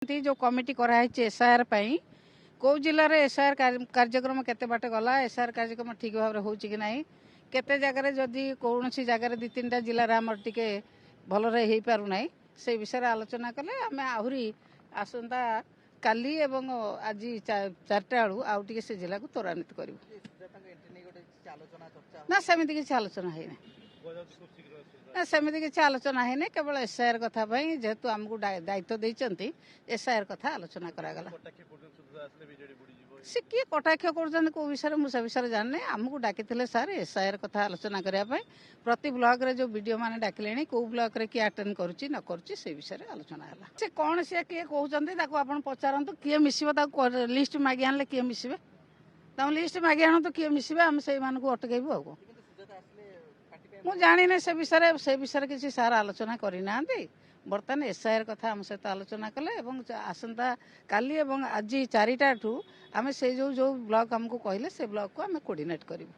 जो कमिटी कराई एसआईआर कौ जिले एसआईआर कार्यक्रम केते बाटे गला एसआईआर कार्यक्रम ठीक भाव में होची कि नहीं केते जगह जदि कौन सी जगह दि तीन जिले आम टिके भलरे हो पारु नहीं से विषय आलोचना कले आम आहरी आसंता काली एवं आज 4टा बेलू आउ टिके से जिला को त्वरान्वित करू ना सेमती किसी आलोचना है ना सेमती किसी आलोचना है केवल एसआईआर कथा जेहेतु आमको दायित्व देते एसआईआर कथा आलोचना करागला सी किए कटाक्ष कर कौ विषय मुझे विषय जाने आमको डाकी सार एसआईआर कथा आलोचना करने प्रति ब्लॉक रे जो वीडियो मैंने डाकिले कौ ब्लॉक रे किए अटेंड करुच्ची न करुच्ची से विषय आलोचना है से कौन सी किए कहते आप पचारतु किए मिसब लिस्ट मागि आने किए मिसबे लिस्ट मागि आण तो किए मिसबे आम से अटकेबू आ ମୁଁ ଜାଣିନି ସେ ବିଷୟରେ କିଛି ସାର୍ ଆଲୋଚନା କରିନାହାନ୍ତି ବର୍ତ୍ତମାନ ଏସଆଇଆର କଥା ଆମ ସହିତ ଆଲୋଚନା କଲେ ଏବଂ ଆସନ୍ତା କାଲି ଏବଂ ଆଜି 4ଟାଠୁ ଆମେ ସେ ଯୋଉ ବ୍ଲକ ଆମକୁ କହିଲେ ସେ ବ୍ଲକକୁ ଆମେ କୋର୍ଡିନେଟ୍ କରିବୁ।